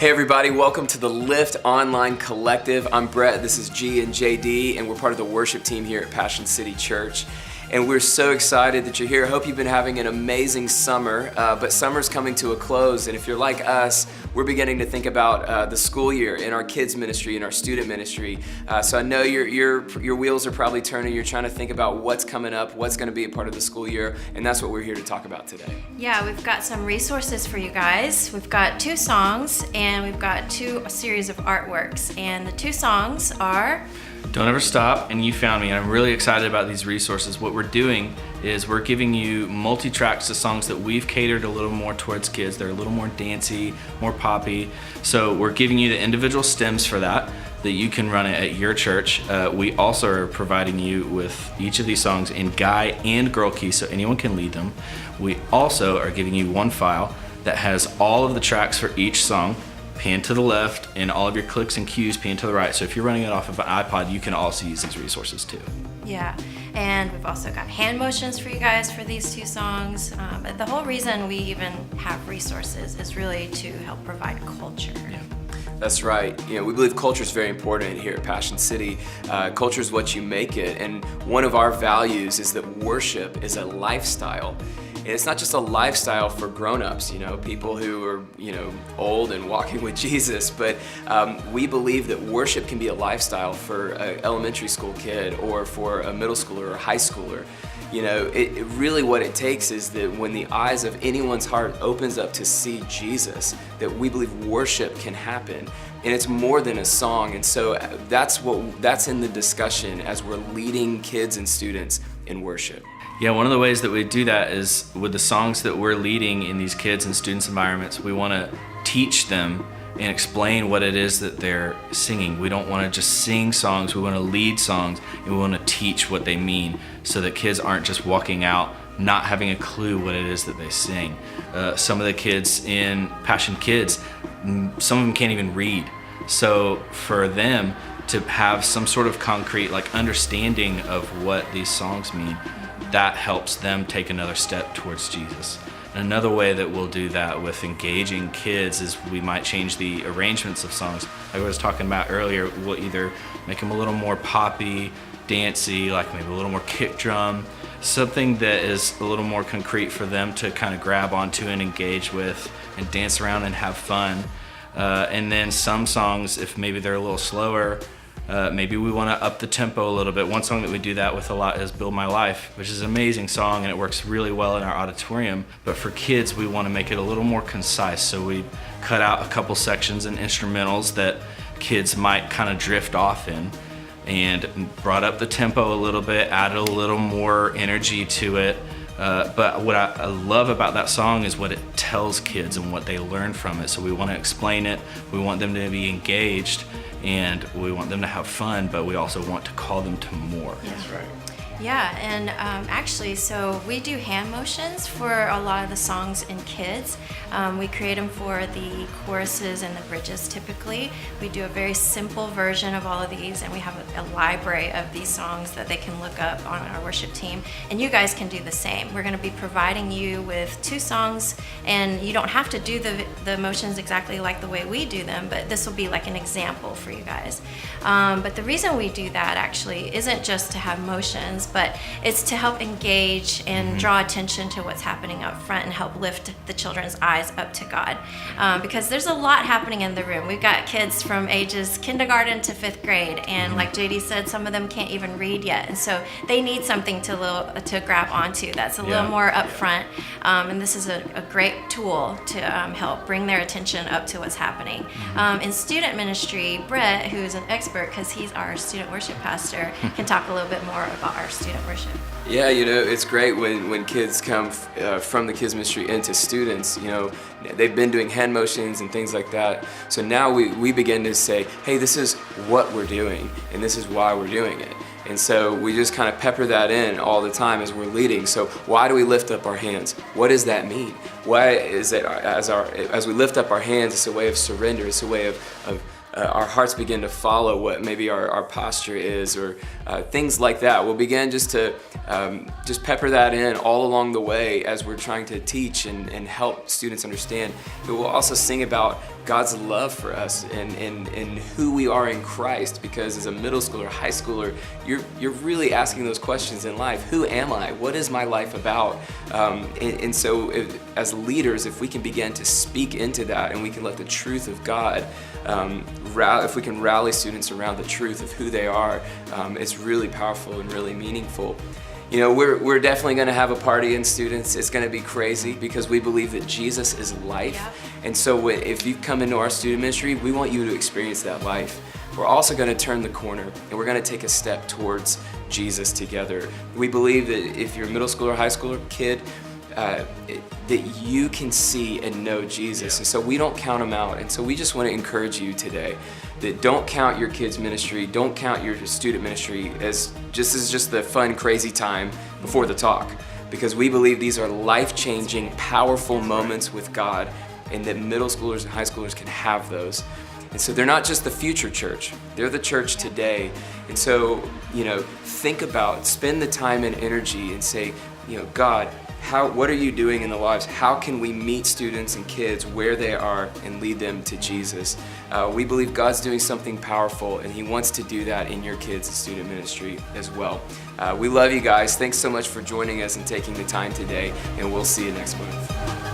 Hey everybody, welcome to the Lift Online Collective. I'm Brett, this is G and JD, and we're part of the worship team here at Passion City Church. And we're so excited that you're here. I hope you've been having an amazing summer, but summer's coming to a close. And if you're like us, we're beginning to think about the school year in our kids ministry and our student ministry. So I know your wheels are probably turning. You're trying to think about what's coming up, what's going to be a part of the school year, and that's what we're here to talk about today. Yeah, we've got some resources for you guys. We've got 2 songs and we've got a series of artworks. And the 2 songs are Don't Ever Stop and You Found Me. And I'm really excited about these resources. What we're doing is we're giving you multi-tracks to songs that we've catered a little more towards kids. They're a little more dancey, more poppy. So we're giving you the individual stems for that you can run it at your church. We also are providing you with each of these songs in guy and girl key so anyone can lead them. We also are giving you one file that has all of the tracks for each song pan to the left, and all of your clicks and cues pan to the right. So if you're running it off of an iPod, you can also use these resources too. Yeah, and we've also got hand motions for you guys for these 2 songs. But the whole reason we even have resources is really to help provide culture. Yeah. That's right. We believe culture is very important here at Passion City. Culture is what you make it, and one of our values is that worship is a lifestyle. And it's not just a lifestyle for grown-ups, people who are, old and walking with Jesus, but we believe that worship can be a lifestyle for an elementary school kid or for a middle schooler or a high schooler. It really what it takes is that when the eyes of anyone's heart opens up to see Jesus, that we believe worship can happen. And it's more than a song. And so that's in the discussion as we're leading kids and students in worship. Yeah, one of the ways that we do that is with the songs that we're leading in these kids and students environments, we want to teach them and explain what it is that they're singing. We don't want to just sing songs, we want to lead songs, and we want to teach what they mean so that kids aren't just walking out not having a clue what it is that they sing. Some of the kids in Passion Kids, some of them can't even read. So for them to have some sort of concrete understanding of what these songs mean, that helps them take another step towards Jesus. Another way that we'll do that with engaging kids is we might change the arrangements of songs. Like I was talking about earlier, we'll either make them a little more poppy, dancey, like maybe a little more kick drum, something that is a little more concrete for them to kind of grab onto and engage with and dance around and have fun. And then some songs, if maybe they're a little slower, maybe we want to up the tempo a little bit. One song that we do that with a lot is Build My Life, which is an amazing song and it works really well in our auditorium. But for kids, we want to make it a little more concise. So we cut out a couple sections and instrumentals that kids might kind of drift off in and brought up the tempo a little bit, added a little more energy to it. But what I love about that song is what it tells kids and what they learn from it. So we want to explain it, we want them to be engaged, and we want them to have fun, but we also want to call them to more. Yeah. That's right. Yeah, and actually, so we do hand motions for a lot of the songs in kids. We create them for the choruses and the bridges typically. We do a very simple version of all of these, and we have a library of these songs that they can look up on our worship team. And you guys can do the same. We're going to be providing you with 2 songs, and you don't have to do the motions exactly like the way we do them, but this will be like an example for you guys. But the reason we do that actually isn't just to have motions, but it's to help engage and draw attention to what's happening up front and help lift the children's eyes up to God. Because there's a lot happening in the room. We've got kids from ages kindergarten to 5th grade, and like JD said, some of them can't even read yet, and so they need something to grab onto that's a little more up front. And this is a great tool to help bring their attention up to what's happening. In student ministry, Brett, who's an expert because he's our student worship pastor, can talk a little bit more about our student worship. Yeah, it's great when kids come from the kids ministry into students. They've been doing hand motions and things like that. So now we begin to say, hey, this is what we're doing and this is why we're doing it. And so we just kind of pepper that in all the time as we're leading. So why do we lift up our hands? What does that mean? Why is it as we lift up our hands, it's a way of surrender, it's a way of our hearts begin to follow what maybe our posture is, or things like that. We'll begin just to just pepper that in all along the way as we're trying to teach and help students understand. But we'll also sing about God's love for us and who we are in Christ, because as a middle schooler, high schooler, you're really asking those questions in life. Who am I? What is my life about? And so as leaders, if we can begin to speak into that and we can let the truth of God, if we can rally students around the truth of who they are, it's really powerful and really meaningful. You know, we're definitely going to have a party in students. It's going to be crazy because we believe that Jesus is life. Yep. And so if you come into our student ministry, we want you to experience that life. We're also going to turn the corner and we're going to take a step towards Jesus together. We believe that if you're a middle schooler, high schooler, kid, that you can see and know Jesus. And so we don't count them out. And so we just want to encourage you today that don't count your kids' ministry, don't count your student ministry as just the fun, crazy time before the talk. Because we believe these are life-changing, powerful moments with God, and that middle schoolers and high schoolers can have those. And so they're not just the future church, they're the church today. And so, spend the time and energy and say, God, what are you doing in the lives? How can we meet students and kids where they are and lead them to Jesus? We believe God's doing something powerful, and He wants to do that in your kids' student ministry as well. We love you guys. Thanks so much for joining us and taking the time today, and we'll see you next month.